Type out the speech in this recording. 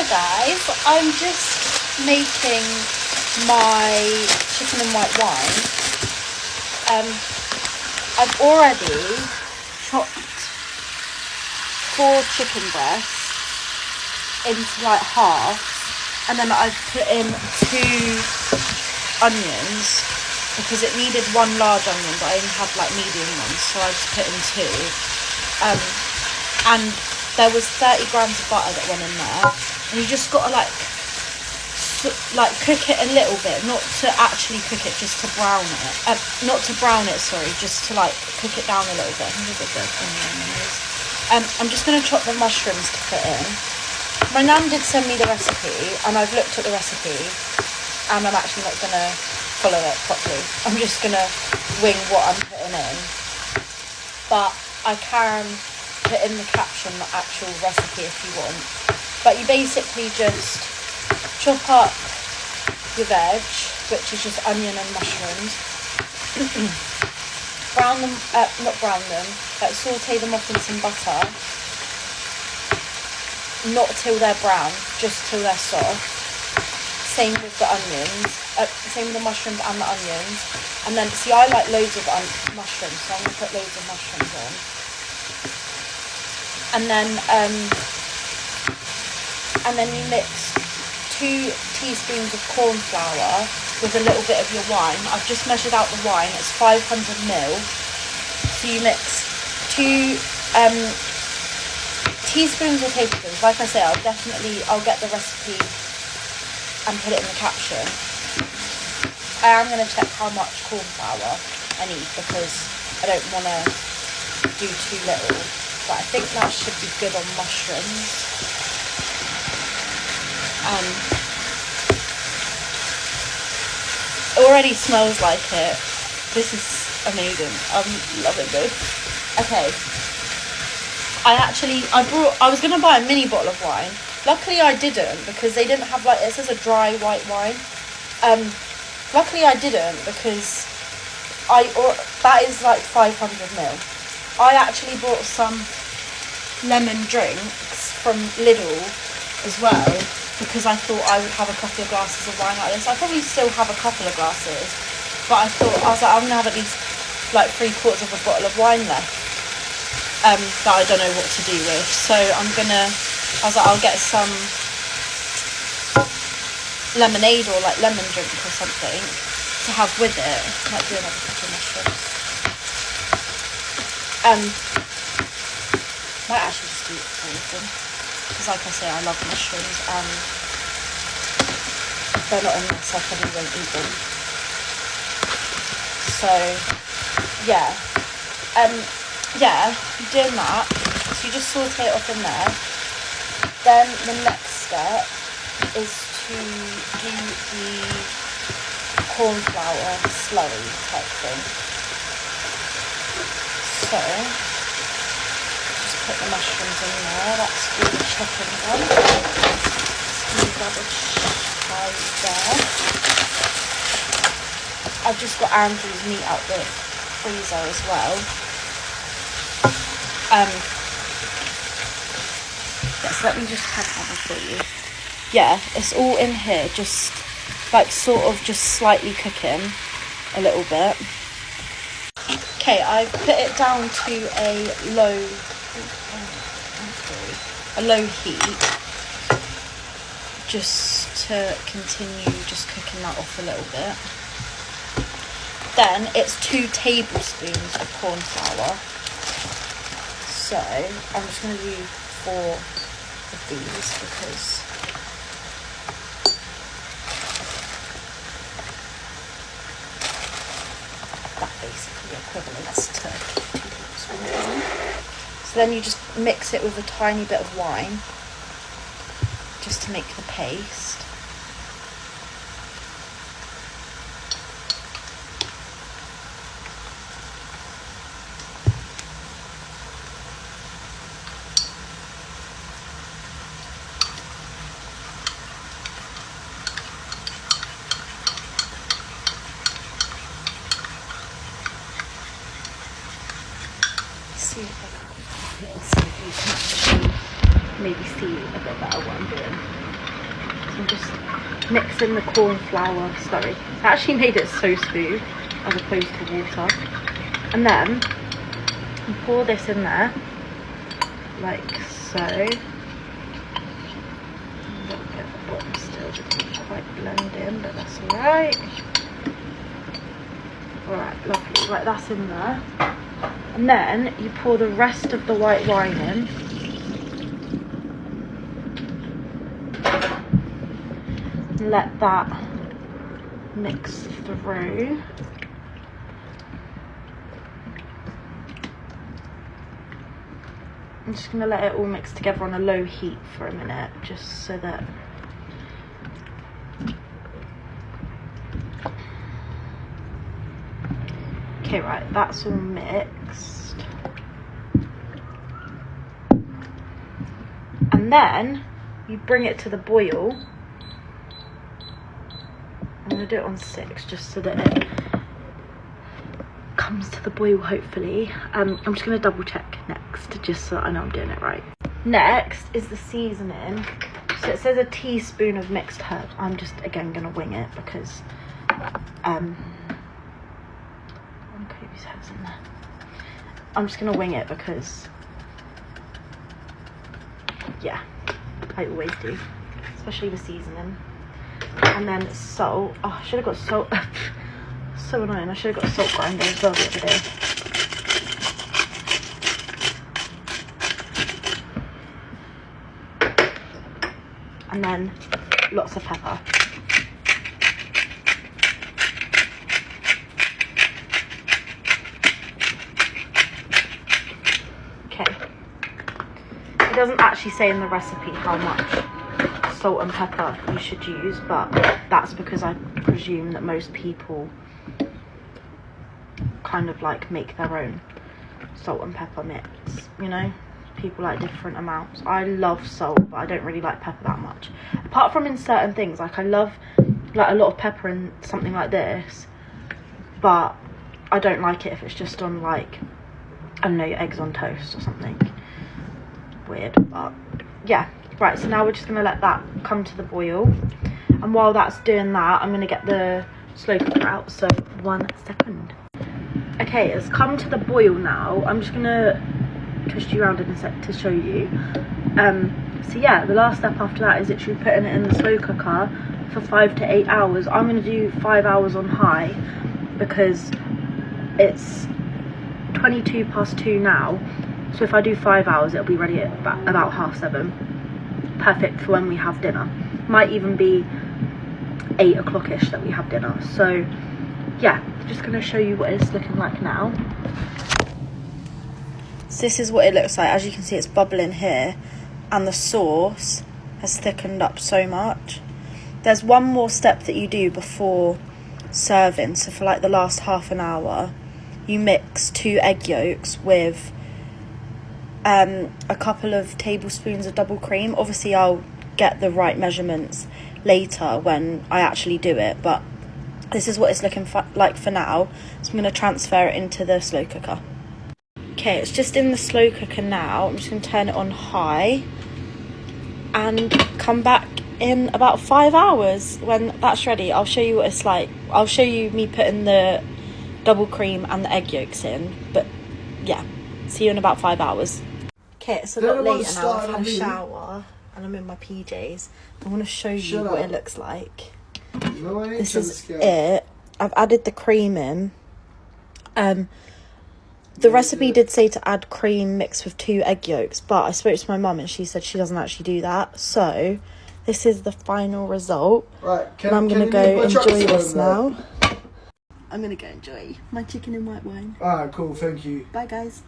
guys, I'm just making my chicken and white wine. I've already chopped 4 chicken breasts into like halves, and then I've put in 2 onions because it needed 1 large onion, but I only had like medium ones, so I just put in 2. And there was 30 grams of butter that went in there, and you just gotta like cook it a little bit, not to actually cook it, just to brown it. Not to brown it, sorry, just to like cook it down a little bit. I'm just gonna chop the mushrooms to put in. My nan did send me the recipe, and I've looked at the recipe, and I'm actually not gonna follow it properly. I'm just gonna wing what I'm putting in, but I can put in the caption the actual recipe if you want. But you basically just chop up your veg, which is just onion and mushrooms. Brown them, like saute them off in some butter. Not till they're brown, just till they're soft. Same with the onions, same with the mushrooms and the onions. And then, see, I like loads of mushrooms, so I'm going to put loads of mushrooms on. And then you mix 2 teaspoons of corn flour with a little bit of your wine. I've just measured out the wine, it's 500 ml. So you mix 2 teaspoons or tablespoons. Like I say, I'll get the recipe and put it in the caption. I am going to check how much corn flour I need because I don't want to do too little. But I think that should be good on mushrooms. It already smells like it. This is amazing. I'm loving this. Okay. I was going to buy a mini bottle of wine. Luckily I didn't, because they didn't have like, it says a dry white wine. Luckily I didn't, because that is like 500 ml. I actually bought some lemon drinks from Lidl as well, because I thought I would have a couple of glasses of wine like this. I probably still have a couple of glasses, but I was like, I'm going to have at least like 3/4 of a bottle of wine left that I don't know what to do with. So I was like, I'll get some lemonade or like lemon drink or something to have with it. Might do another couple of mushrooms. Might actually just do it for anything, because like I say, I love mushrooms, and if they're not in this, I probably won't eat them. So yeah, doing that. So you just saute it off in there. Then the next step is to do the corn flour slurry type thing. So put the mushrooms in there. That's all the chopping done. Some rubbish pies there. I've just got Andrew's meat out the freezer as well. So let me just have that for you. Yeah, it's all in here, just like sort of just slightly cooking a little bit. Okay, I've put it down to a low heat, just to continue just cooking that off a little bit. Then it's 2 tablespoons of corn flour. So I'm just going to do 4 of these because that basically equivalents to 2 tablespoons. So then you just mix it with a tiny bit of wine just to make the paste. See if I can see if you can actually maybe see a bit better what I'm doing. I'm just mixing the corn flour slurry. It actually made it so smooth as opposed to water. And then you pour this in there, like so. A little bit at the bottom still, doesn't quite blend in, but that's alright. Alright, lovely. Right, that's in there. And then you pour the rest of the white wine in. And let that mix through. I'm just going to let it all mix together on a low heat for a minute, just so that okay, right, that's all mixed. And then you bring it to the boil. I'm going to do it on 6 just so that it comes to the boil, hopefully. I'm just going to double check next just so that I know I'm doing it right. Next is the seasoning. So it says a teaspoon of mixed herbs. I'm just, again, going to wing it because I'm just going to wing it because, yeah, I always do, especially with seasoning. And then salt. Oh, I should have got salt. So annoying. I should have got a salt grinder as well the other day. And then lots of pepper. Okay. It doesn't actually say in the recipe how much salt and pepper you should use, but that's because I presume that most people kind of like make their own salt and pepper mix, you know. People like different amounts. I love salt, but I don't really like pepper that much, apart from in certain things. Like I love like a lot of pepper in something like this, but I don't like it if it's just on like, I don't know, your eggs on toast or something weird. But yeah, right, so now we're just going to let that come to the boil, and while that's doing that, I'm going to get the slow cooker out, so 1 second. Okay, it's come to the boil now. I'm just going to twist you around in a sec to show you. So yeah, the last step after that is literally putting it in the slow cooker for 5 to 8 hours. I'm going to do 5 hours on high because it's 22 past 2 now, so if I do 5 hours it'll be ready at about 7:30. Perfect for when we have dinner. Might even be 8 o'clock-ish that we have dinner. So yeah, just going to show you what it's looking like now. So this is what it looks like. As you can see, it's bubbling here, and the sauce has thickened up so much. There's one more step that you do before serving. So for like the last half an hour, you mix 2 egg yolks with a couple of tablespoons of double cream. Obviously I'll get the right measurements later when I actually do it, but this is what it's looking like for now. So I'm going to transfer it into the slow cooker. Okay, it's just in the slow cooker now. I'm just going to turn it on high and come back in about 5 hours. When that's ready, I'll show you what it's like. I'll show you me putting the double cream and the egg yolks in, but yeah, see you in about 5 hours. Okay, it's a lot later now. I've had a shower and I'm in my PJs. I want to show you what it looks like. This is it. I've added the cream in. The recipe did say to add cream mixed with 2 egg yolks, but I spoke to my mum and she said she doesn't actually do that. So this is the final result. Right, and I'm going to go enjoy this now. I'm going to go enjoy my chicken and white wine. Alright, cool, thank you. Bye guys.